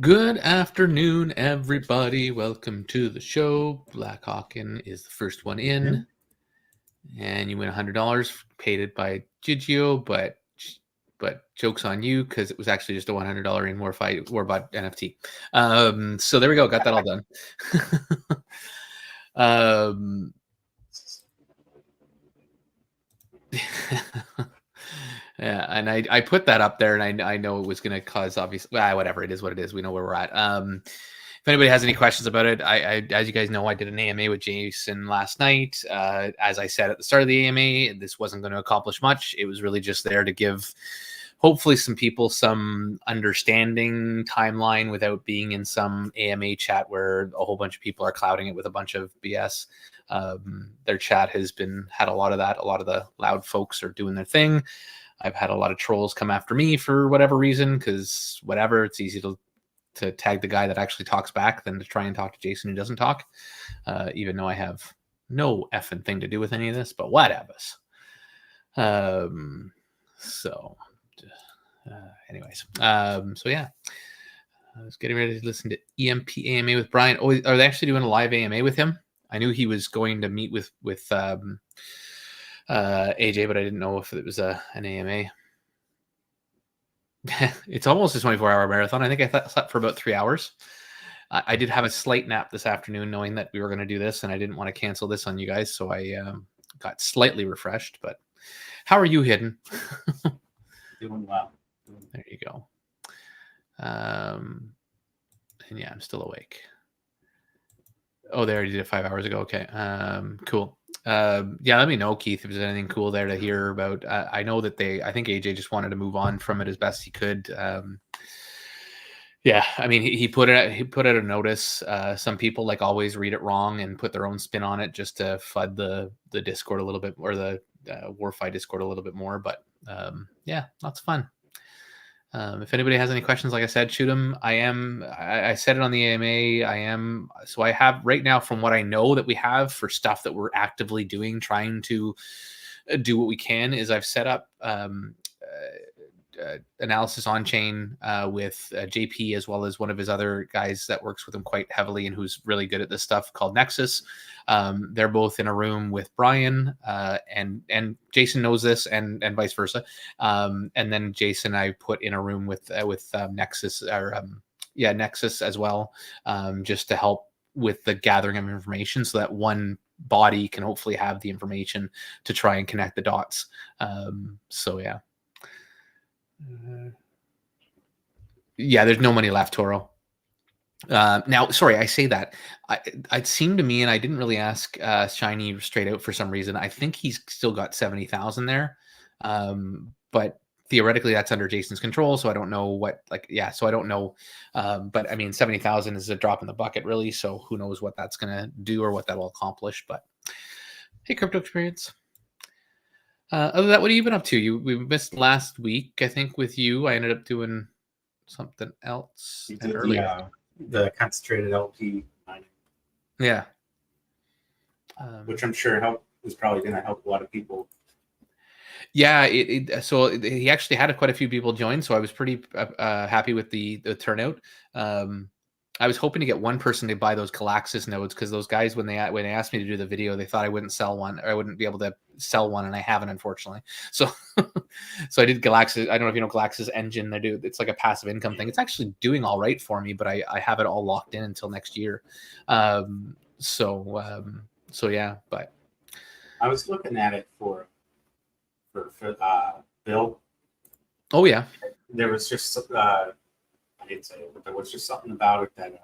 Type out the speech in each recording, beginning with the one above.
Good afternoon, everybody. Welcome to the show. Black Hawken is the first one in, and you win $100. Paid it by Gigio, but joke's on you because it was actually just a $100 in Warbot NFT. So there we go. Got that all done. Yeah, and I put that up there, and I know it was going to cause obviously whatever, it is what it is. We know where we're at. If anybody has any questions about it, I as you guys know, I did an AMA with Jason last night. As I said at the start of the AMA, this wasn't going to accomplish much. It was really just there to give hopefully some people some understanding timeline without being in some AMA chat where a whole bunch of people are clouding it with a bunch of BS. Their chat has had a lot of that. A lot of the loud folks are doing their thing. I've had a lot of trolls come after me for whatever reason, because whatever, it's easy to tag the guy that actually talks back than to try and talk to Jason who doesn't talk, even though I have no effing thing to do with any of this, but whatever. Anyways, so yeah, I was getting ready to listen to EMP AMA with Brian. Oh, are they actually doing a live AMA with him? I knew he was going to meet with AJ, but I didn't know if it was an AMA. It's almost a 24-hour marathon. I think I slept for about 3 hours. I did have a slight nap this afternoon, knowing that we were going to do this, and I didn't want to cancel this on you guys, so I got slightly refreshed. But how are you, Hidden? Doing well. There you go. And yeah, I'm still awake. Oh, they already did it 5 hours ago. Okay. Cool. Yeah, let me know, Keith, if there's anything cool there to hear about. I know that I think AJ just wanted to move on from it as best he could. Yeah, I mean, he put out a notice. Some people, like always, read it wrong and put their own spin on it just to FUD the Discord a little bit, or the WarFi Discord a little bit more. But yeah, lots of fun. If anybody has any questions, like I said, shoot them. I said it on the AMA. So I have right now, from what I know that we have for stuff that we're actively doing, trying to do what we can, is I've set up analysis on chain with JP, as well as one of his other guys that works with him quite heavily and who's really good at this stuff, called Nexus. They're both in a room with Brian, and Jason knows this, and vice versa. And then Jason I put in a room with Nexus, or Nexus as well, just to help with the gathering of information, so that one body can hopefully have the information to try and connect the dots. So yeah. Yeah, there's no money left, Toro. Now, sorry, I say that. It seemed to me, and I didn't really ask Shiny straight out for some reason. I think he's still got 70,000 there, but theoretically that's under Jason's control. So I don't know so I don't know. But I mean, 70,000 is a drop in the bucket, really. So who knows what that's gonna do or what that will accomplish? But hey, Crypto Experience. Other than that, what have you been up to? We missed last week, I think, with you. I ended up doing something else earlier. The concentrated LP mining. Yeah. Which I'm sure is probably going to help a lot of people. Yeah, so he actually had quite a few people join, so I was pretty happy with the turnout. I was hoping to get one person to buy those Galaxis nodes, because those guys, when they asked me to do the video, they thought I wouldn't sell one, or I wouldn't be able to sell one, and I haven't, unfortunately. So so I did Galaxis. I don't know if you know Galaxis Engine. It's like a passive income thing. It's actually doing all right for me, but I have it all locked in until next year. So yeah, but I was looking at it for Bill. Oh yeah. There was just I didn't say it, but there was just something about it that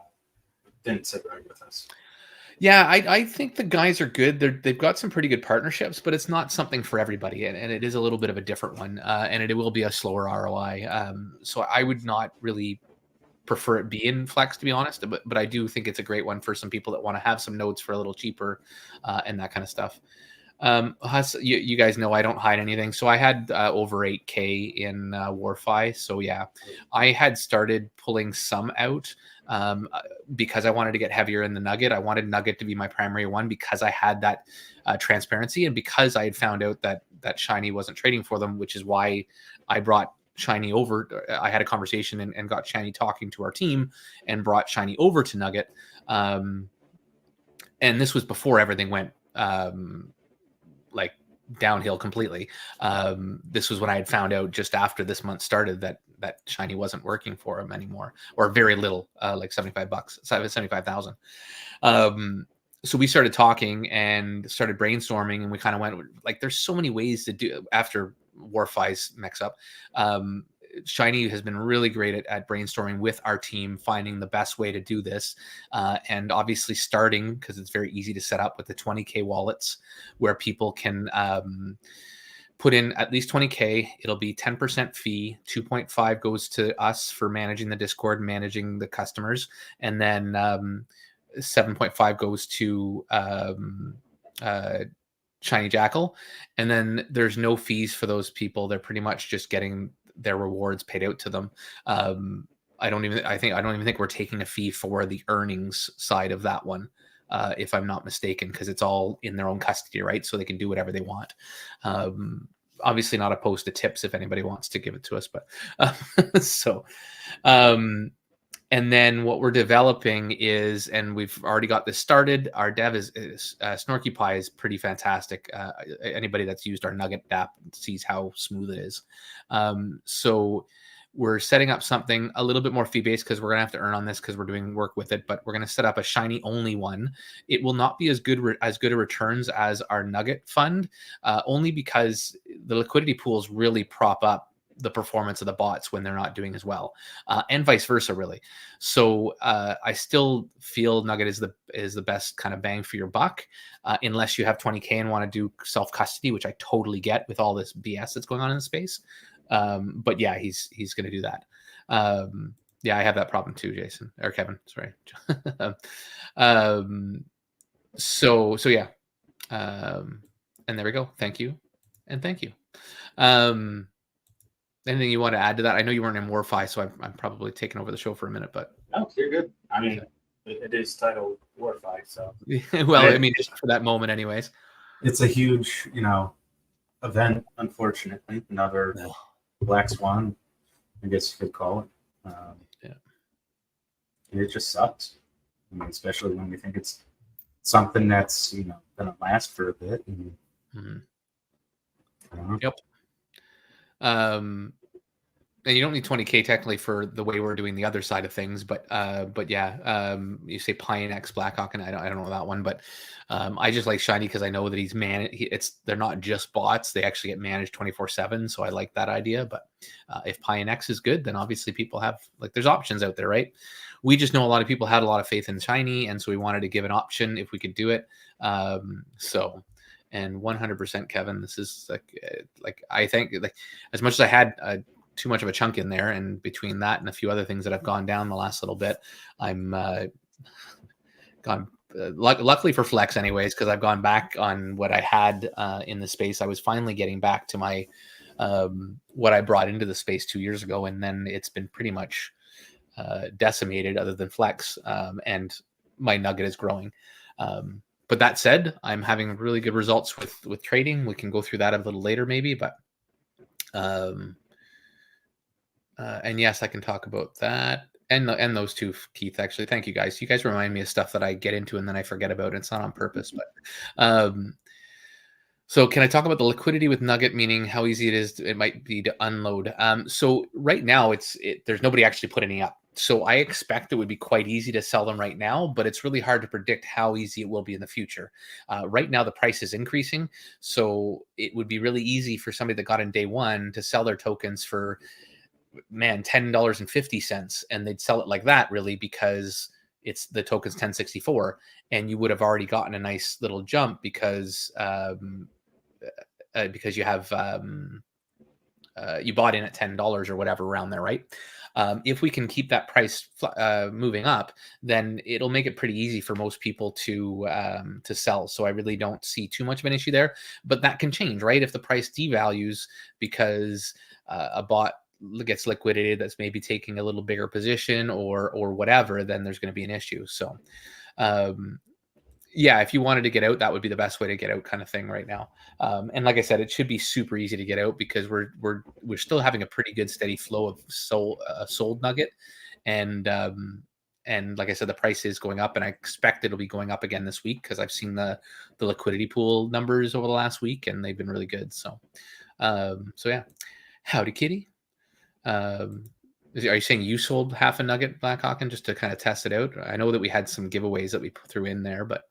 didn't sit right with us. Yeah, I think the guys are good. They've got some pretty good partnerships, but it's not something for everybody, and it is a little bit of a different one, and it will be a slower ROI. So I would not really prefer it be in Flex, to be honest, but I do think it's a great one for some people that want to have some nodes for a little cheaper, and that kind of stuff. You guys know I don't hide anything. So I had over 8K in WarFi. So yeah, I had started pulling some out because I wanted to get heavier in the Nugget. I wanted Nugget to be my primary one because I had that transparency, and because I had found out that Shiny wasn't trading for them, which is why I brought Shiny over. I had a conversation and got Shiny talking to our team and brought Shiny over to Nugget. And this was before everything went like downhill completely. This was when I had found out just after this month started that Shiny wasn't working for him anymore, or very little, like $75, 75,000. So we started talking and started brainstorming, and we kind of went like, there's so many ways to do after WarFi's mix up. Shiny has been really great at brainstorming with our team, finding the best way to do this. And obviously starting, because it's very easy to set up with the 20K wallets where people can put in at least 20K. It'll be 10% fee. 2.5 goes to us for managing the Discord, managing the customers. And then 7.5 goes to Shiny Jackal. And then there's no fees for those people. They're pretty much just getting their rewards paid out to them. I don't even think we're taking a fee for the earnings side of that one, if I'm not mistaken, because it's all in their own custody, right? So they can do whatever they want. Obviously not opposed to tips if anybody wants to give it to us, but and then what we're developing is, and we've already got this started, our dev is Snorky Pie is pretty fantastic. Anybody that's used our Nugget app sees how smooth it is. So we're setting up something a little bit more fee-based, because we're going to have to earn on this because we're doing work with it, but we're going to set up a Shiny only one. It will not be as good a returns as our Nugget fund, only because the liquidity pools really prop up the performance of the bots when they're not doing as well, and vice versa, really. So I still feel Nugget is the best kind of bang for your buck, unless you have 20K and want to do self custody, which I totally get with all this BS that's going on in the space. But yeah, he's going to do that. Yeah, I have that problem too, Jason or Kevin. Sorry. So yeah. And there we go. Thank you, and thank you. Anything you want to add to that? I know you weren't in WarFi, so I'm probably taking over the show for a minute, but no, you're good. I mean, it is titled WarFi, so well, I mean, just for that moment, anyways. It's a huge, event. Unfortunately, another black swan, I guess you could call it. Yeah, it just sucks. I mean, especially when we think it's something that's gonna last for a bit. Yep. And you don't need 20K technically for the way we're doing the other side of things, but yeah, you say Pionex Blackhawk, and I don't know that one, but I just like Shiny because I know that he's they're not just bots; they actually get managed 24/7. So I like that idea. But if Pionex is good, then obviously people have there's options out there, right? We just know a lot of people had a lot of faith in Shiny, and so we wanted to give an option if we could do it. And 100%, Kevin, this is like I think as much as I had too much of a chunk in there, and between that and a few other things that have gone down the last little bit, I'm gone. Luckily for Flex, anyways, because I've gone back on what I had in the space. I was finally getting back to my what I brought into the space 2 years ago, and then it's been pretty much decimated, other than Flex, and my Nugget is growing. But that said, I'm having really good results with trading. We can go through that a little later, maybe. But and yes, I can talk about that and those two, Keith. Actually, thank you guys. You guys remind me of stuff that I get into and then I forget about. It's not on purpose, but so can I talk about the liquidity with Nugget, meaning how easy it might be to unload? So right now, there's nobody actually put any up. So I expect it would be quite easy to sell them right now, but it's really hard to predict how easy it will be in the future. Right now, the price is increasing, so it would be really easy for somebody that got in day one to sell their tokens for, $10.50, and they'd sell it like that, really, because it's the token's 1064, and you would have already gotten a nice little jump because you have you bought in at $10 or whatever around there, right? If we can keep that price moving up, then it'll make it pretty easy for most people to sell. So I really don't see too much of an issue there, but that can change, right? If the price devalues because a bot gets liquidated that's maybe taking a little bigger position or whatever, then there's going to be an issue. So yeah, if you wanted to get out, that would be the best way to get out, kind of thing right now. And like I said, it should be super easy to get out because we're still having a pretty good steady flow of sold nugget, and like I said, the price is going up, and I expect it'll be going up again this week because I've seen the liquidity pool numbers over the last week, and they've been really good. So, yeah, howdy, kitty. Are you saying you sold half a nugget, Black Hawken, just to kind of test it out? I know that we had some giveaways that we threw in there, but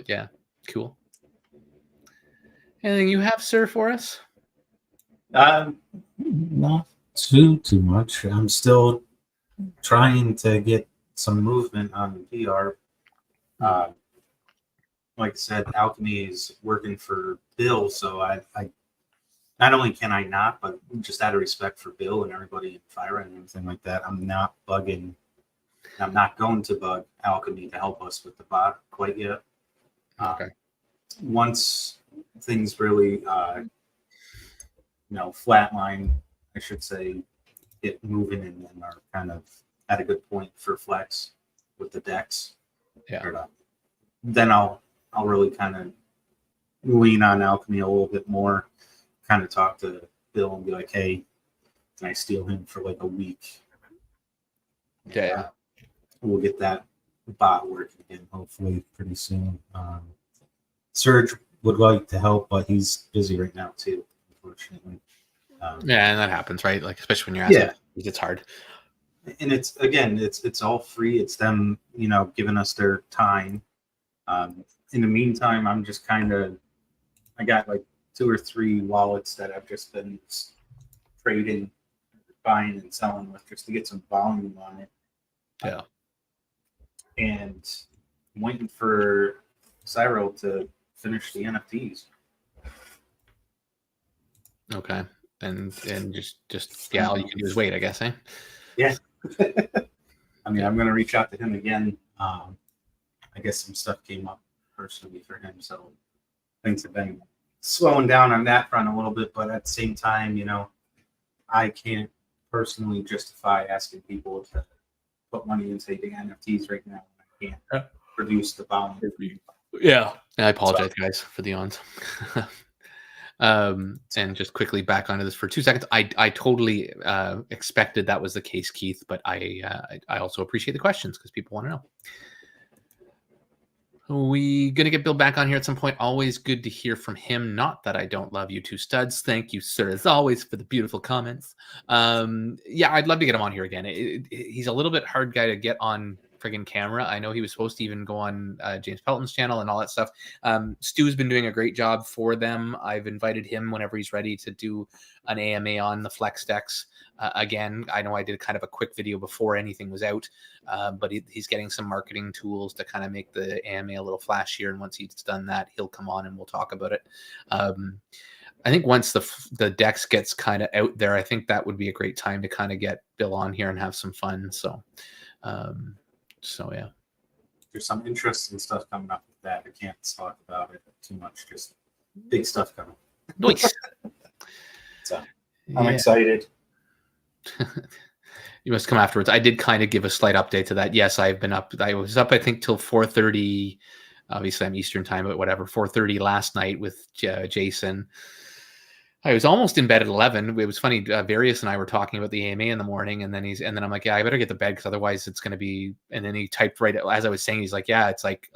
yeah, cool. Anything you have, sir, for us? Not too much. I'm still trying to get some movement on VR. Like I said, Alchemy is working for Bill, so I not only can I not, but just out of respect for Bill and everybody in FIRA and everything like that, I'm not bugging. I'm not going to bug Alchemy to help us with the bot quite yet. Okay. Once things really, flatline, I should say, get moving and are kind of at a good point for flex with the decks. Yeah. Then I'll really kind of lean on Alchemy a little bit more. Kind of talk to Bill and be like, hey, can I steal him for like a week? Yeah. We'll get that bot working again, hopefully pretty soon. Serge would like to help, but he's busy right now too, unfortunately. Yeah, and that happens, right? Like, especially when you're asking, it's hard. And it's all free. It's them, giving us their time. In the meantime, I'm just I got like 2 or 3 wallets that I've just been trading, buying and selling with just to get some volume on it. Yeah. And I'm waiting for Cyro to finish the NFTs. Okay. And just all you can do is wait, I guess, eh? Yeah. I mean, I'm gonna reach out to him again. I guess some stuff came up personally for him, so things have been slowing down on that front a little bit. But at the same time, I can't personally justify asking people to put money into the NFTs right now. I can't produce the volume. Yeah, and I apologize, guys, for the ons. And just quickly back onto this for 2 seconds. I totally expected that was the case, Keith, but I also appreciate the questions because people want to know. We gonna get Bill back on here at some point. Always good to hear from him. Not that I don't love you two studs. Thank you, sir, as always, for the beautiful comments. Yeah, I'd love to get him on here again. He's a little bit hard guy to get on friggin' camera. I know he was supposed to even go on James Pelton's channel and all that stuff. Stu's been doing a great job for them. I've invited him whenever he's ready to do an AMA on the Flex decks. Again, I know I did kind of a quick video before anything was out, but he's getting some marketing tools to kind of make the AMA a little flashier. And once he's done that, he'll come on and we'll talk about it. I think once the decks gets kind of out there, I think that would be a great time to kind of get Bill on here and have some fun. So yeah. There's some interesting stuff coming up with that. I can't talk about it too much. Just big stuff coming. Nice. So I'm excited. You must come afterwards. I did kind of give a slight update to that. Yes, I've been up. I was up, I think, till 4:30. Obviously, I'm Eastern time, but whatever. 4:30 last night with Jason. I was almost in bed at 11. It was funny. Various and I were talking about the AMA in the morning, and then I'm like, yeah, I better get to bed because otherwise it's going to be. And then he typed right as I was saying, he's like, yeah, it's like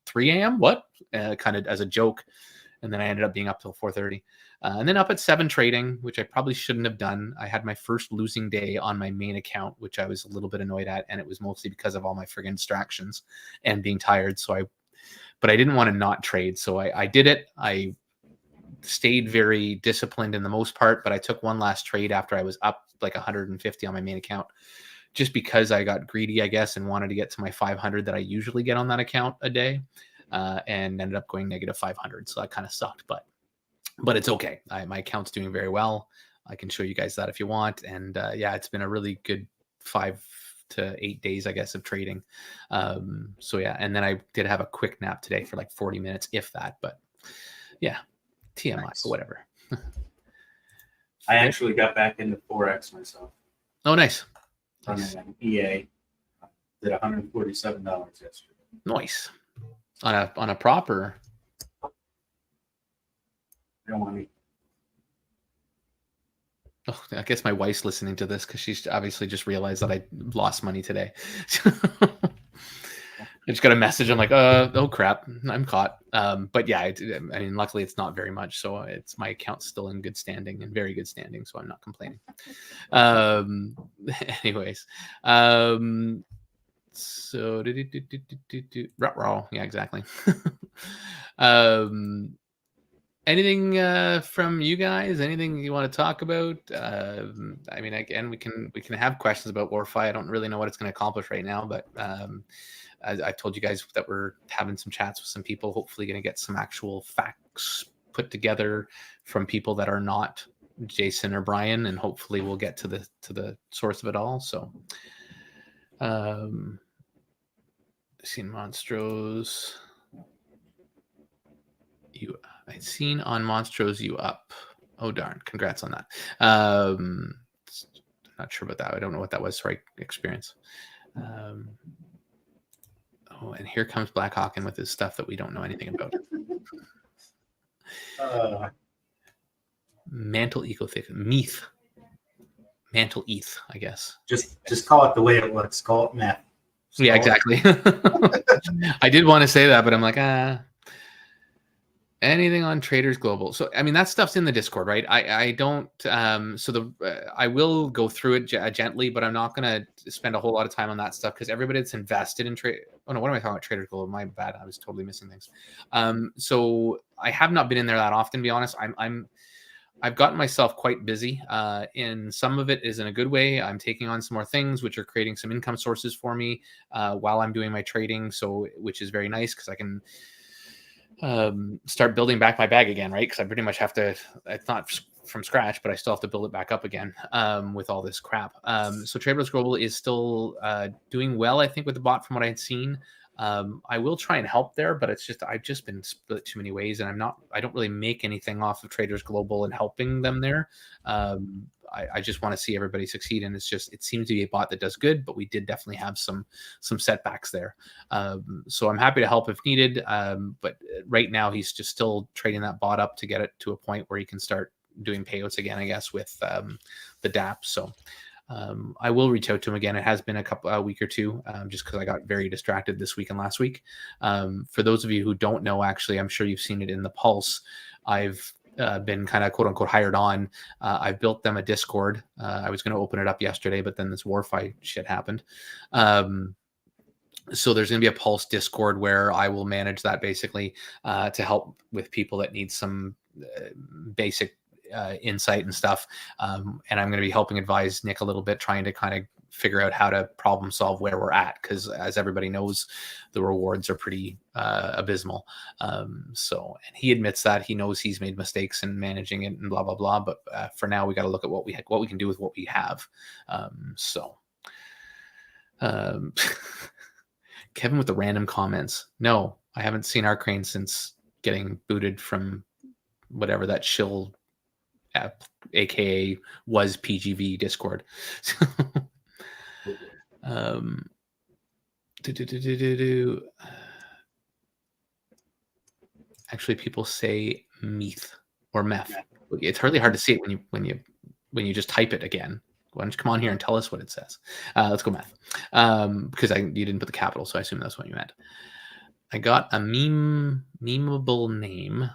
3 a.m. What? Kind of as a joke. And then I ended up being up till 4:30. And then up at 7 trading, which I probably shouldn't have done. I had my first losing day on my main account, which I was a little bit annoyed at. And it was mostly because of all my friggin' distractions and being tired. But I didn't want to not trade. So I did it. I stayed very disciplined in the most part, but I took one last trade after I was up like 150 on my main account, just because I got greedy, I guess, and wanted to get to my 500 that I usually get on that account a day, and ended up going negative 500. So that kind of sucked, but it's okay. My account's doing very well. I can show you guys that if you want. And yeah, it's been a really good 5 to 8 days, I guess, of trading. So yeah, and then I did have a quick nap today for like 40 minutes, if that. But yeah, TMI, nice. Or whatever. I actually got back into Forex myself. Oh, nice. On EA. Did $147 yesterday. Nice. On a proper. I don't want to. Oh, I guess my wife's listening to this because she's obviously just realized that I lost money today. I just got a message. I'm like, oh crap, I'm caught. But yeah, I mean, luckily it's not very much, so it's my account's still in good standing, in very good standing, so I'm not complaining. Anyways, so yeah, exactly. Anything from you guys? Anything you want to talk about? I mean, again, we can have questions about WarFi. I don't really know what it's going to accomplish right now, but I've told you guys that we're having some chats with some people. Hopefully, going to get some actual facts put together from people that are not Jason or Brian, and hopefully, we'll get to the source of it all. So, seen Monstros. I'd seen on Monstros you up. Oh darn! Congrats on that. Not sure about that. I don't know what that was. Sorry, experience. Oh, and here comes Black Hawken with his stuff that we don't know anything about. Mantle ecothic Meath. Mantle ETH, I guess. Just call it the way it looks. Call it meth. Yeah, exactly. I did want to say that, but I'm like, anything on Traders Global. So, I mean, that stuff's in the Discord, right? I don't, I will go through it gently, but I'm not going to spend a whole lot of time on that stuff because everybody that's invested in trade. Oh no, what am I talking about? Traders Global. My bad. I was totally missing things. So I have not been in there that often, to be honest. I've gotten myself quite busy. And some of it is in a good way. I'm taking on some more things, which are creating some income sources for me while I'm doing my trading. So, which is very nice because I can start building back my bag again, right? Because I pretty much have to, it's not from scratch, but I still have to build it back up again with all this crap. So Traders Global is still doing well, I think, with the bot from what I had seen. I will try and help there, but it's just, I've just been split too many ways and I don't really make anything off of Traders Global and helping them there. I just want to see everybody succeed. And it seems to be a bot that does good, but we did definitely have some setbacks there. So I'm happy to help if needed. But right now he's just still trading that bot up to get it to a point where he can start doing payouts again, I guess, with the DApp. So I will reach out to him again. It has been a week or two, just because I got very distracted this week and last week. For those of you who don't know, actually, I'm sure you've seen it in the Pulse. I've been kind of quote unquote hired on. I've built them a Discord. I was going to open it up yesterday, but then this WarFi shit happened. So there's going to be a Pulse Discord where I will manage that basically to help with people that need some basic insight and stuff. And I'm going to be helping advise Nick a little bit, trying to kind of figure out how to problem solve where we're at. Because as everybody knows, the rewards are pretty abysmal. So, and he admits that he knows he's made mistakes in managing it and blah, blah, blah. But for now, we got to look at what we can do with what we have. Kevin with the random comments. No, I haven't seen Arcane since getting booted from whatever that shill app, aka was PGV Discord. Actually, people say Meath or meth. It's hardly hard to see it when you just type it again. Why don't you come on here and tell us what it says? Let's go math. Because you didn't put the capital, so I assume that's what you meant. I got a memeable name,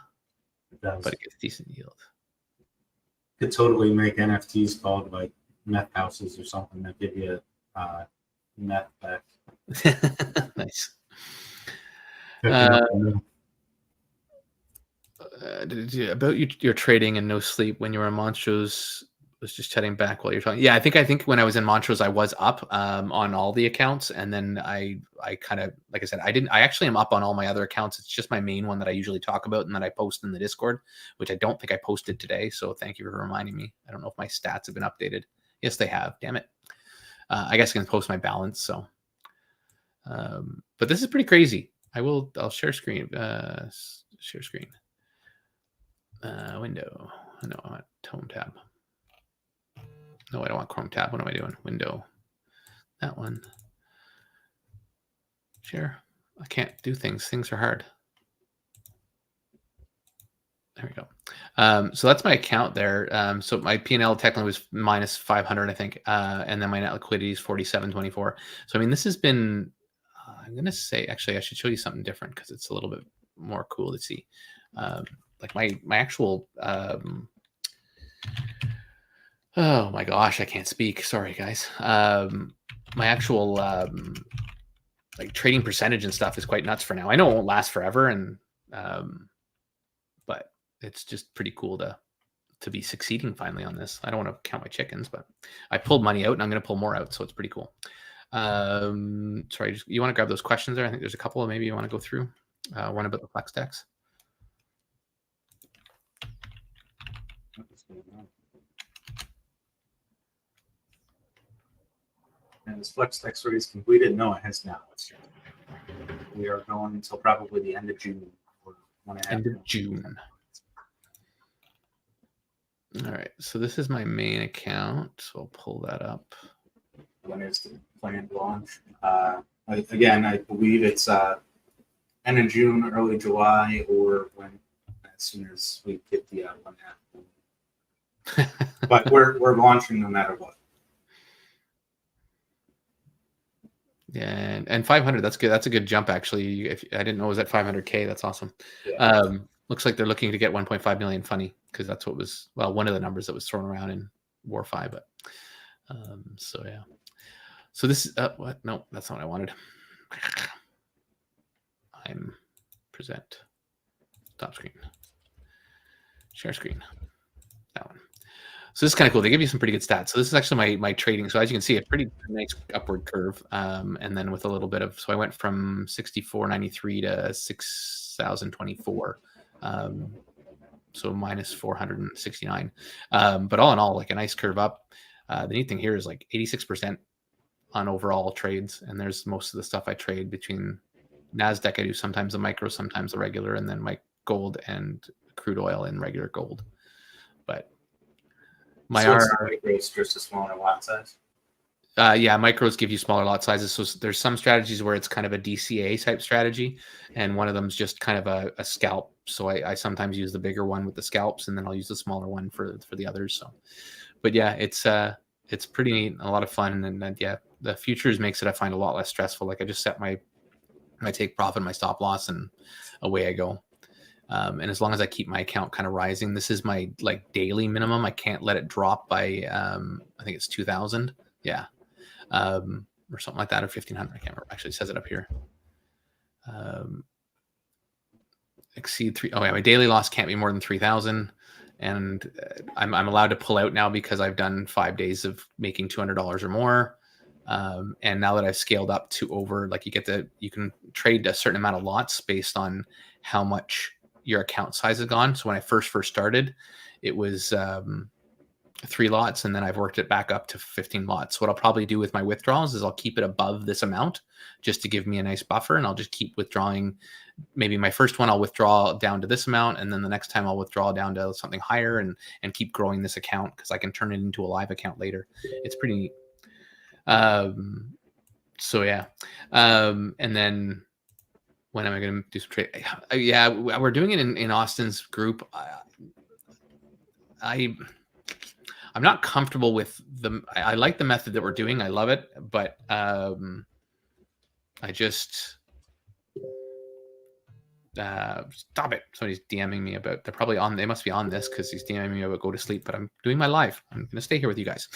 but it gets decent yield. Could totally make NFTs called like meth houses or something that give you meth back. Nice. About your trading and no sleep when you were on Monstros. Was just chatting back while you're talking. Yeah, I think when I was in Montrose, I was up on all the accounts, and then I kind of, like I said, I actually am up on all my other accounts. It's just my main one that I usually talk about and that I post in the Discord, which I don't think I posted today. So thank you for reminding me. I don't know if my stats have been updated. Yes, they have. Damn it. I guess I can post my balance. So, but this is pretty crazy. I'll share screen. Share screen. Window. No, I want Tome tab. No, I don't want Chrome tab. What am I doing? Window. That one. Share. I can't do things. Things are hard. There we go. So that's my account there. So my P&L technically was minus 500, I think. And then my net liquidity is 47.24. So, I mean, this has been, I'm going to say, actually, I should show you something different because it's a little bit more cool to see. Like my actual, oh my gosh, I can't speak. Sorry, guys. My actual, like trading percentage and stuff is quite nuts for now. I know it won't last forever. And, but it's just pretty cool to be succeeding finally on this. I don't want to count my chickens, but I pulled money out and I'm going to pull more out. So it's pretty cool. Sorry, you want to grab those questions there? I think there's a couple maybe you want to go through. One about the flex decks. And this flex deck is completed? No, it has not. We are going until probably the end of June. End of June. All right, so this is my main account. So I'll pull that up. When is the planned launch? Again, I believe it's end of June, early July, or when as soon as we get the 1.5. But we're launching no matter what. Yeah, and 500. That's good. That's a good jump, actually. If I didn't know it was at 500K, that's awesome. Yeah. Looks like they're looking to get 1.5 million. Funny, because that's what was one of the numbers that was thrown around in WarFi. But so yeah. So this is what? No, that's not what I wanted. I'm present. Top screen. Share screen. That one. So this is kind of cool. They give you some pretty good stats. So this is actually my trading. So as you can see, a pretty nice upward curve. And then with a little bit of, so I went from 64.93 to 6,024. So minus 469. But all in all, like a nice curve up. The neat thing here is like 86% on overall trades. And there's most of the stuff I trade between NASDAQ. I do sometimes the micro, sometimes the regular, and then my gold and crude oil and regular gold. But my micros just a smaller lot size. Yeah, micros give you smaller lot sizes. So there's some strategies where it's kind of a DCA type strategy, and one of them is just kind of a scalp. So I sometimes use the bigger one with the scalps, and then I'll use the smaller one for the others. So, but yeah, it's pretty neat, a lot of fun, and yeah, the futures makes it I find a lot less stressful. Like I just set my take profit, my stop loss, and away I go. And as long as I keep my account kind of rising, this is my like daily minimum. I can't let it drop by I think it's 2,000. Yeah. Or something like that, or 1,500. I can't remember. Actually, it says it up here. Exceed 3. Oh yeah, my daily loss can't be more than 3,000, and I'm allowed to pull out now because I've done 5 days of making $200 or more. And now that I've scaled up to over, like you can trade a certain amount of lots based on how much your account size has gone. So when I first started, it was 3 lots, and then I've worked it back up to 15 lots. What I'll probably do with my withdrawals is I'll keep it above this amount just to give me a nice buffer, and I'll just keep withdrawing. Maybe my first one I'll withdraw down to this amount, and then the next time I'll withdraw down to something higher, and keep growing this account because I can turn it into a live account later. It's pretty neat. So yeah. And then when am I going to do some trade? Yeah, we're doing it in Austin's group. I'm not comfortable with I like the method that we're doing. I love it, but I just stop it. Somebody's DMing me about, they're probably on, they must be on this because he's DMing me about go to sleep, but I'm doing my live. I'm going to stay here with you guys.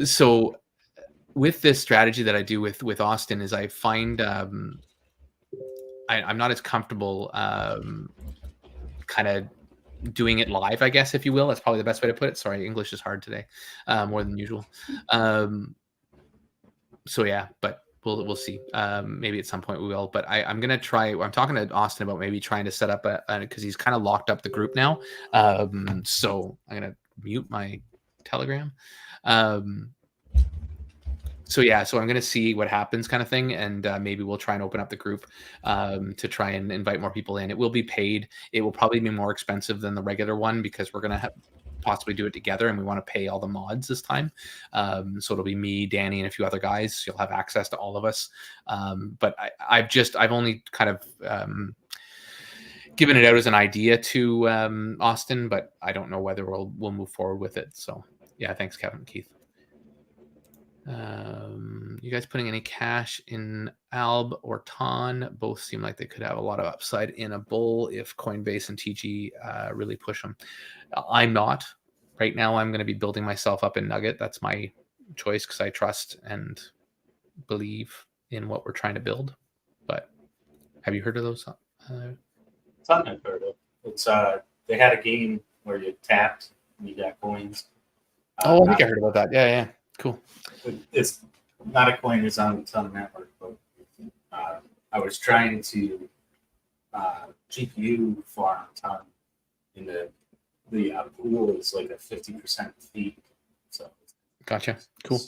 So with this strategy that I do with Austin is I find I'm not as comfortable kind of doing it live, I guess, if you will. That's probably the best way to put it. Sorry, English is hard today, more than usual. So yeah, but we'll see. Maybe at some point we will. But I'm gonna try. I'm talking to Austin about maybe trying to set up because he's kind of locked up the group now. So I'm gonna mute my Telegram. So yeah, so I'm going to see what happens kind of thing. And maybe we'll try and open up the group to try and invite more people in. It will be paid. It will probably be more expensive than the regular one because we're going to possibly do it together, and we want to pay all the mods this time. So it'll be me, Danny, and a few other guys. You'll have access to all of us. But I've only kind of given it out as an idea to Austin, but I don't know whether we'll move forward with it. So yeah, thanks, Kevin, Keith. You guys putting any cash in Alb or Ton? Both seem like they could have a lot of upside in a bull if Coinbase and TG really push them. I'm not. Right now, I'm going to be building myself up in Nugget. That's my choice because I trust and believe in what we're trying to build. But have you heard of those? Something I've heard of. It's they had a game where you tapped and you got coins. I think I heard about that. Yeah. Cool. It's not a coin. It's on the Ton network, but I was trying to GPU farm Ton in the pool is like a 50% fee. So gotcha. Cool.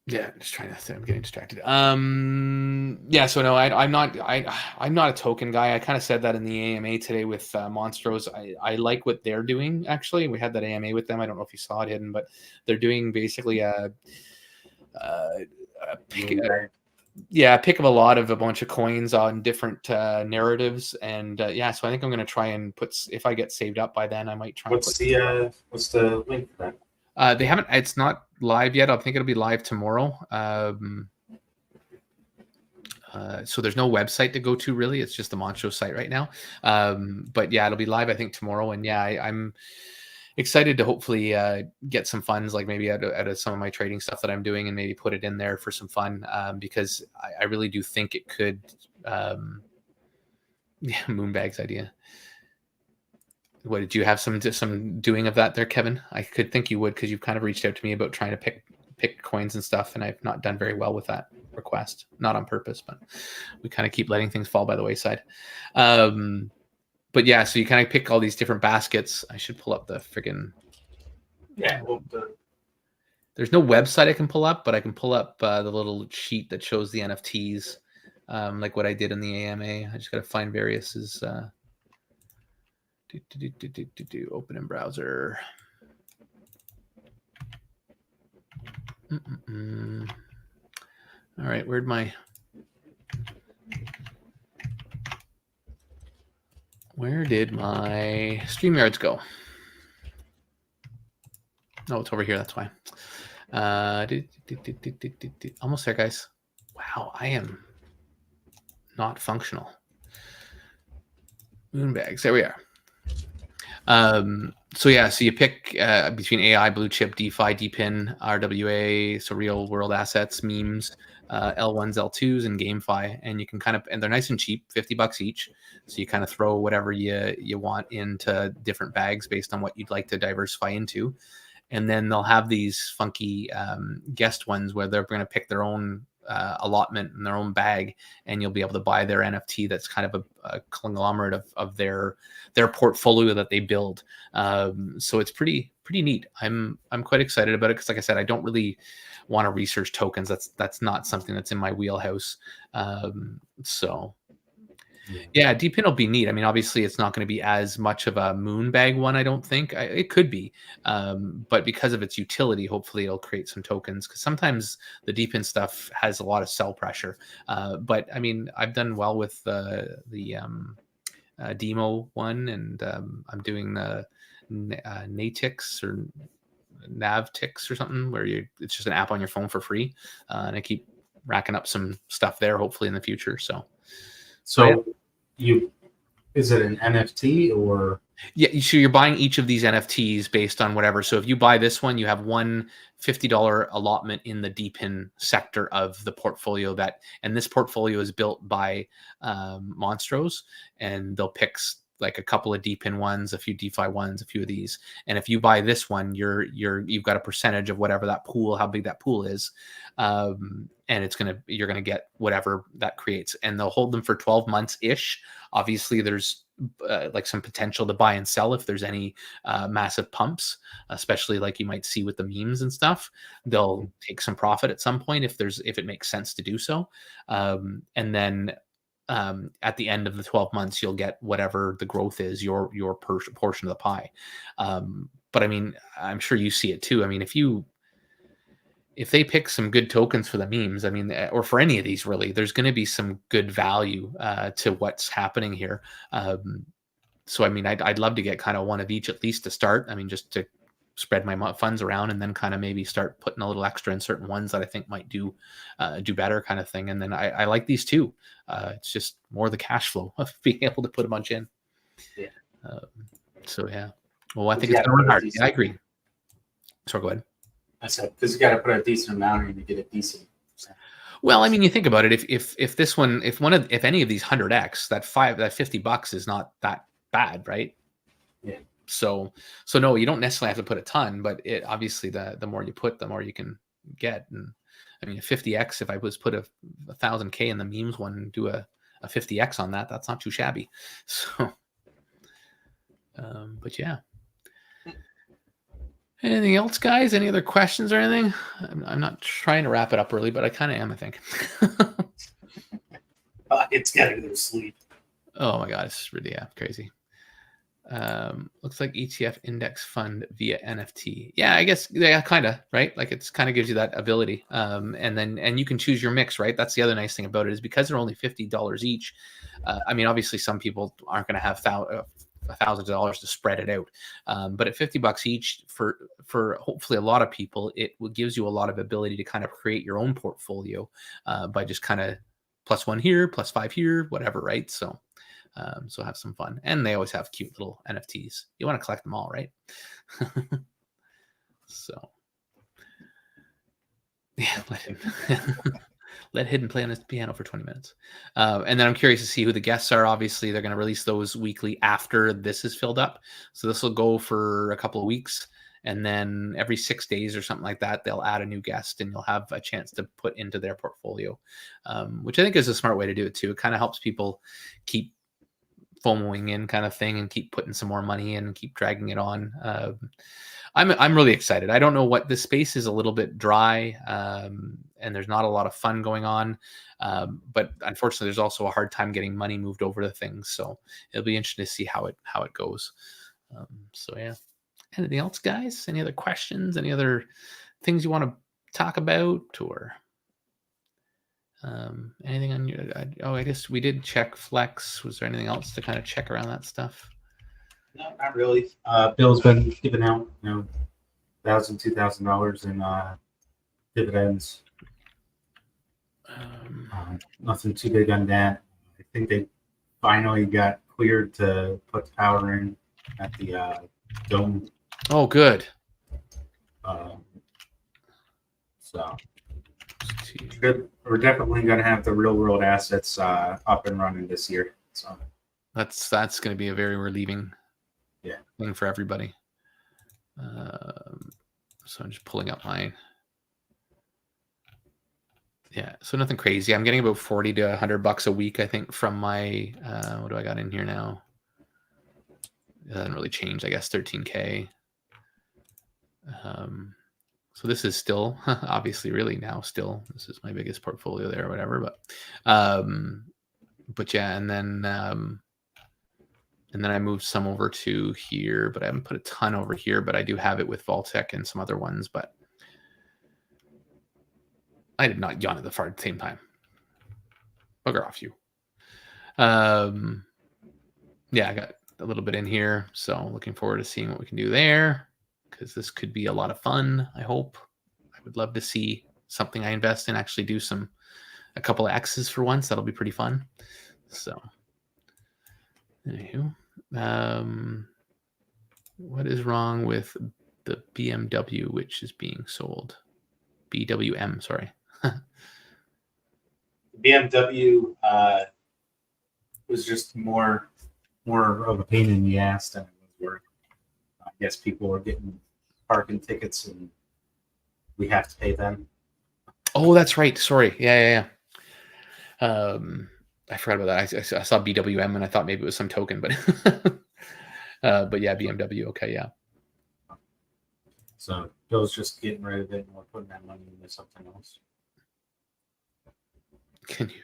Yeah, just trying to think. I'm getting distracted. Yeah, so no, I'm not a token guy. I kind of said that in the AMA today with Monstros. I like what they're doing, actually. We had that AMA with them. I don't know if you saw it, Hidden, but they're doing basically a pick of a lot of a bunch of coins on different narratives. And yeah, so I think I'm going to try and if I get saved up by then, I might try. What's the link for that? They haven't. It's not live yet. I think it'll be live tomorrow. So there's no website to go to really. It's just the Monstro site right now. But yeah, it'll be live I think tomorrow. And yeah, I'm excited to hopefully get some funds, like maybe out of some of my trading stuff that I'm doing, and maybe put it in there for some fun because I really do think it could. Yeah, Moonbag's idea. What did you have some doing of that there, Kevin? I could think you would because you've kind of reached out to me about trying to pick coins and stuff, and I've not done very well with that request. Not on purpose, but we kind of keep letting things fall by the wayside. But yeah, so you kind of pick all these different baskets. I should pull up the friggin'. Yeah. There's no website I can pull up, but I can pull up the little sheet that shows the NFTs, like what I did in the AMA. I just got to find various. Open in browser. All right, where'd my Where did my StreamYards go? Oh, it's over here. That's why. Almost there, guys. Wow, I am not functional. Moonbags. There we are. So yeah, so you pick between AI, blue chip, DeFi, DPIN, RWA, so real world assets, memes, L1s, L2s, and GameFi, and you can kind of, and they're nice and cheap, $50 each. So you kind of throw whatever you want into different bags based on what you'd like to diversify into, and then they'll have these funky guest ones where they're going to pick their own allotment in their own bag, and you'll be able to buy their NFT that's kind of a conglomerate of their portfolio that they build. So it's pretty neat. I'm quite excited about it because, like I said, I don't really want to research tokens. That's not something that's in my wheelhouse. So yeah, DPIN will be neat. I mean, obviously, it's not going to be as much of a Moonbag one, I don't think. It could be. But because of its utility, hopefully it'll create some tokens. Because sometimes the DPIN stuff has a lot of sell pressure. But, I mean, I've done well with the demo one. And I'm doing the Natix or Navtix or something, where it's just an app on your phone for free. And I keep racking up some stuff there, hopefully in the future. So is it an NFT or? Yeah, so you're buying each of these NFTs based on whatever. So if you buy this one, you have one $50 allotment in the DPIN sector of the portfolio and this portfolio is built by Monstros, and they'll pick like a couple of DPIN ones, a few DeFi ones, a few of these. And if you buy this one, you've got a percentage of whatever that pool, how big that pool is. And you're gonna get whatever that creates, and they'll hold them for 12 months ish. Obviously, there's like some potential to buy and sell if there's any massive pumps, especially like you might see with the memes and stuff. They'll take some profit at some point if it makes sense to do so, and then at the end of the 12 months, you'll get whatever the growth is, your portion of the pie. But I mean, I'm sure you see it too. I mean, if they pick some good tokens for the memes, I mean, or for any of these really, there's going to be some good value to what's happening here. So I mean, I'd love to get kind of one of each at least to start. I mean, just to spread my funds around, and then kind of maybe start putting a little extra in certain ones that I think might do better, kind of thing. And then I like these too. It's just more the cash flow of being able to put a bunch in. Yeah. So yeah. Well, I think it's going to run hard. Yeah, I agree. So go ahead. I said, because you got to put a decent amount in to get a decent. Well, I mean, you think about it. If this one, if any of these 100x, that $50 is not that bad, right? Yeah. So no, you don't necessarily have to put a ton, but it obviously the more you put, the more you can get. And I mean, a 50x, if I was put a 1,000K in the memes one and do a 50x on that, that's not too shabby. So, but yeah. Anything else, guys? Any other questions or anything? I'm not trying to wrap it up early, but I kind of am, I think. It's got to go to sleep. Oh my God, it's really crazy. Looks like ETF index fund via NFT. Yeah, I guess kind of, right? Like it's kind of gives you that ability. And you can choose your mix, right? That's the other nice thing about it, is because they're only $50 each. I mean, obviously some people aren't going to have $1,000 to spread it out. But at $50 each for hopefully a lot of people, it gives you a lot of ability to kind of create your own portfolio by just kind of +1 here, +5 here, whatever, right? So have some fun. And they always have cute little NFTs. You want to collect them all, right? So yeah, let Hidden play on his piano for 20 minutes. And then I'm curious to see who the guests are. Obviously, they're going to release those weekly after this is filled up. So this will go for a couple of weeks. And then every 6 days or something like that, they'll add a new guest and you'll have a chance to put into their portfolio, which I think is a smart way to do it too. It kind of helps people keep FOMOing in, kind of thing, and keep putting some more money in and keep dragging it on. I'm really excited. I don't know what this space is, a little bit dry, and there's not a lot of fun going on. But unfortunately, there's also a hard time getting money moved over to things. So it'll be interesting to see how it goes. So yeah. Anything else, guys? Any other questions? Any other things you want to talk about, or anything on your? I guess we did check Flex. Was there anything else to kind of check around that stuff? No, not really. Bill's been giving out, $1,000, $2,000 in dividends. Nothing too big on that. I think they finally got cleared to put power in at the dome. Oh, good. So good. We're definitely going to have the real world assets up and running this year. So that's going to be a very relieving thing for everybody. So I'm just pulling up mine. Yeah, so nothing crazy. I'm getting about 40 to $100 a week, I think, from my what do I got in here now? It hasn't really changed, I guess. 13K. So this is still obviously really now still this is my biggest portfolio there or whatever, but yeah, and then I moved some over to here, but I haven't put a ton over here, but I do have it with Vaultec and some other ones, but I did not yawn at the same time. Bugger off you. Yeah, I got a little bit in here, so looking forward to seeing what we can do there, because this could be a lot of fun. I hope. I would love to see something I invest in actually do a couple of X's for once. That'll be pretty fun. So, anywho, what is wrong with the BMW which is being sold? BWM, sorry. BMW was just more of a pain in the ass than it was worth. I guess people were getting parking tickets and we have to pay them. Oh, that's right. Sorry. Yeah. I forgot about that. I saw BWM and I thought maybe it was some token, but but yeah, BMW. Okay, yeah. So Bill's just getting rid of it and we're putting that money into something else. Can you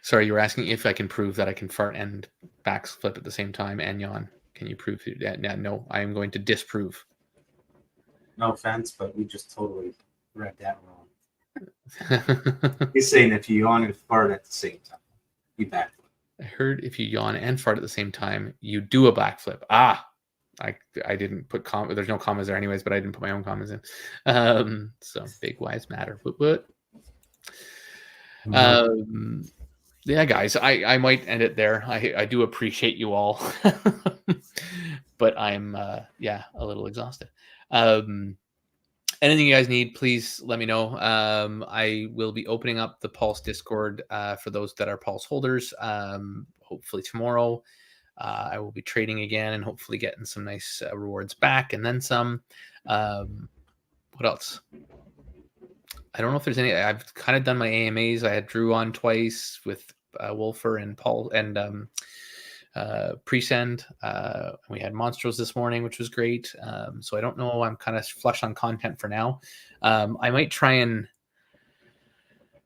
Sorry, you were asking if I can prove that I can fart and backflip at the same time and yawn. Can you prove that? No, I am going to disprove. No offense, but we just totally read that wrong. He's saying if you yawn and fart at the same time, you backflip. I heard if you yawn and fart at the same time, you do a backflip. I didn't put there's no commas there anyways, but I didn't put my own commas in. So big wise matter. What? Yeah, guys, I might end it there. I do appreciate you all, but I'm a little exhausted. Anything you guys need, please let me know. I will be opening up the Pulse Discord for those that are Pulse holders. Hopefully tomorrow. I will be trading again and hopefully getting some nice rewards back and then some. What else? I don't know if there's any. I've kind of done my AMAs. I had Drew on twice with Wolfer and Paul and Presend. We had Monstros this morning, which was great. So I don't know. I'm kind of flush on content for now. I might try and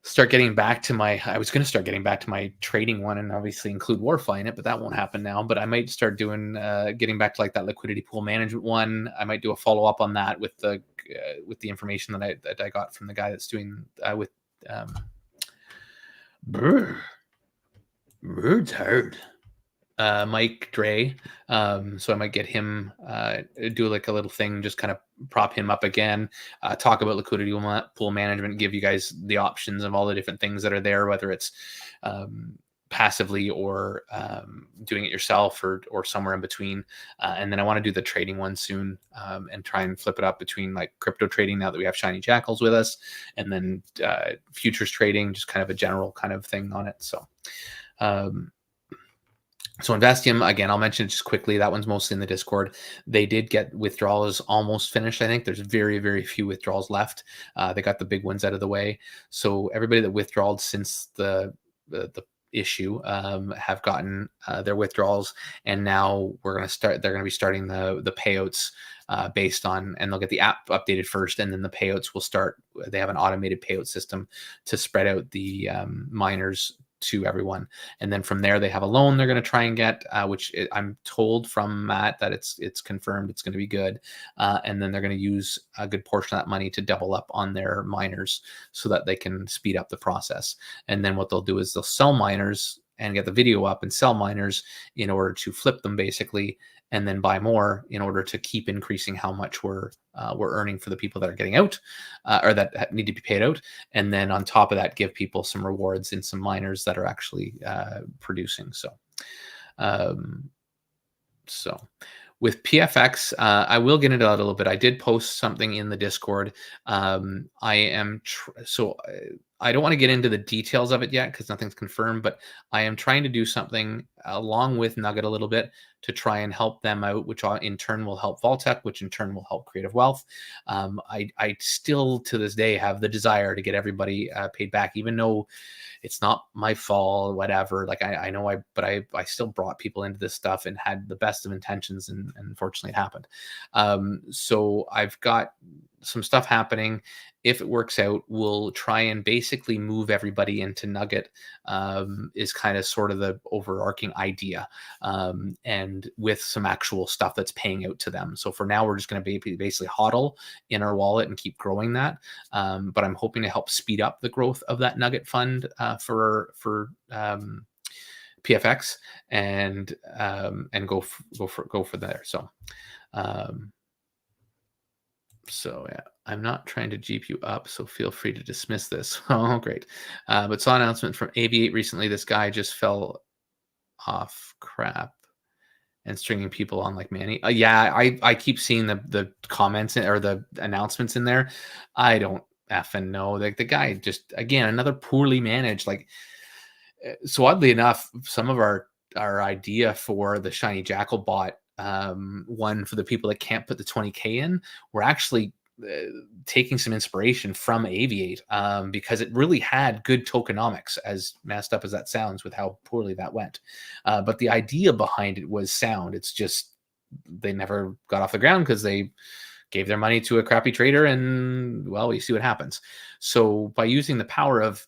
start getting back to my. I was going to start getting back to my trading one and obviously include WarFi in it, but that won't happen now. But I might start doing getting back to like that liquidity pool management one. I might do a follow up on that with the information that I got from the guy that's doing with. Bird's hard. Mike Dre. So I might get him do like a little thing, just kind of prop him up again, talk about liquidity pool management, give you guys the options of all the different things that are there, whether it's passively or doing it yourself or somewhere in between. And then I want to do the trading one soon and try and flip it up between like crypto trading now that we have Shiny Jackals with us, and then futures trading, just kind of a general kind of thing on it. So Investium, again, I'll mention it just quickly. That one's mostly in the Discord. They did get withdrawals almost finished. I think there's very, very few withdrawals left. They got the big ones out of the way. So everybody that withdrawed since the issue have gotten their withdrawals, and now they're going to be starting the payouts based on, and they'll get the app updated first, and then the payouts will start. They have an automated payout system to spread out the miners to everyone, and then from there they have a loan they're going to try and get, which I'm told from Matt that it's confirmed it's going to be good, and then they're going to use a good portion of that money to double up on their miners so that they can speed up the process. And then what they'll do is they'll sell miners and get the video up and sell miners in order to flip them basically, and then buy more in order to keep increasing how much we're earning for the people that are getting out or that need to be paid out. And then on top of that, give people some rewards in some miners that are actually producing. So with PFX, I will get into that a little bit. I did post something in the Discord. I don't want to get into the details of it yet because nothing's confirmed, but I am trying to do something along with Nugget a little bit to try and help them out, which in turn will help Vaultec, which in turn will help Creative Wealth. I still to this day have the desire to get everybody paid back, even though it's not my fault, whatever. Like I know I still brought people into this stuff and had the best of intentions, and unfortunately it happened. So I've got some stuff happening. If it works out, we'll try and basically move everybody into Nugget, is kind of sort of the overarching idea, and with some actual stuff that's paying out to them. So for now, we're just going to be basically hodl in our wallet and keep growing that. But I'm hoping to help speed up the growth of that Nugget fund for PFX and go for there. So yeah, I'm not trying to jeep you up, so feel free to dismiss this. Oh, great. But saw an announcement from AV8 recently. This guy just fell off crap and stringing people on like Manny. Yeah, I keep seeing the comments or the announcements in there. I don't effing know. Like the guy just, again, another poorly managed. Like, so oddly enough, some of our idea for the Shiny Jackal bot, one for the people that can't put the 20K in, we're actually taking some inspiration from AV8 because it really had good tokenomics, as messed up as that sounds with how poorly that went. But the idea behind it was sound. It's just they never got off the ground because they gave their money to a crappy trader, and well, we see what happens. So by using the power of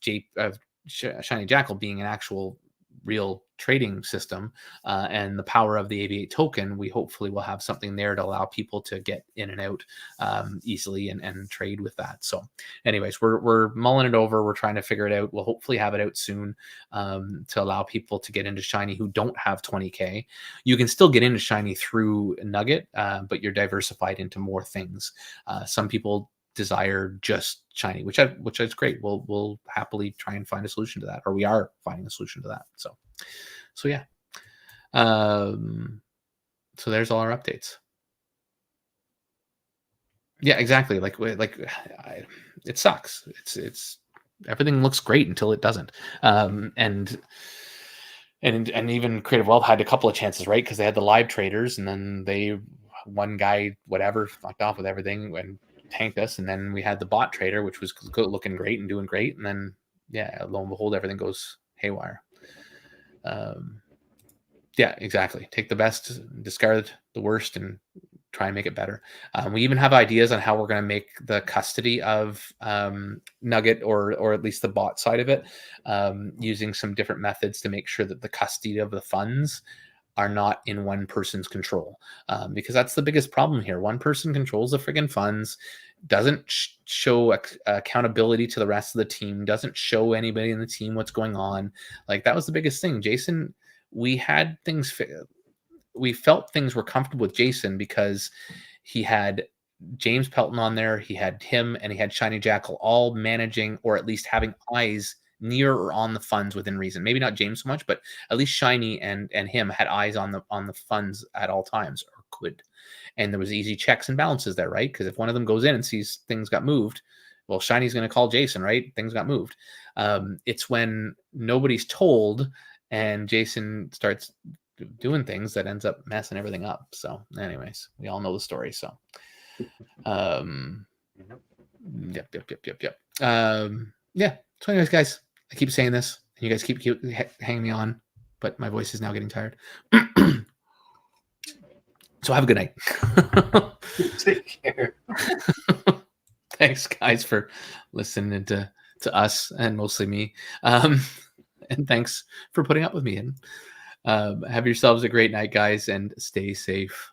Shiny Jackal being an actual real trading system, and the power of the AV8 token, we hopefully will have something there to allow people to get in and out easily and trade with that. So anyways, we're mulling it over. We're trying to figure it out. We'll hopefully have it out soon to allow people to get into Shiny who don't have 20K. You can still get into Shiny through Nugget, but you're diversified into more things. Some people desire just Shiny, which is great. We'll happily try and find a solution to that, or we are finding a solution to that. So yeah. So there's all our updates. Yeah, exactly. It sucks. It's everything looks great until it doesn't. And even Creative Wealth had a couple of chances, right? Because they had the live traders, and then one guy, whatever, fucked off with everything and tanked us. And then we had the bot trader, which was looking great and doing great. And then, yeah, lo and behold, everything goes haywire. Yeah, exactly. Take the best, discard the worst, and try and make it better. We even have ideas on how we're going to make the custody of Nugget, or at least the bot side of it, using some different methods to make sure that the custody of the funds are not in one person's control, because that's the biggest problem here. One person controls the friggin' funds, doesn't show accountability to the rest of the team, doesn't show anybody in the team what's going on. Like, that was the biggest thing. Jason, we had things, we felt things were comfortable with Jason because he had James Pelton on there, he had him, and he had Shiny Jackal all managing, or at least having eyes near or on the funds within reason. Maybe not James so much, but at least Shiny and him had eyes on the funds at all times, or could. And there was easy checks and balances there, right? Because if one of them goes in and sees things got moved, well, Shiny's going to call Jason, right? Things got moved. It's when nobody's told and Jason starts doing things that ends up messing everything up. So anyways, we all know the story. So yep. Yeah. So anyways, guys, I keep saying this and you guys keep hanging me on, but my voice is now getting tired. So have a good night. Take care. Thanks, guys, for listening to us, and mostly me. And thanks for putting up with me. And have yourselves a great night, guys, and stay safe.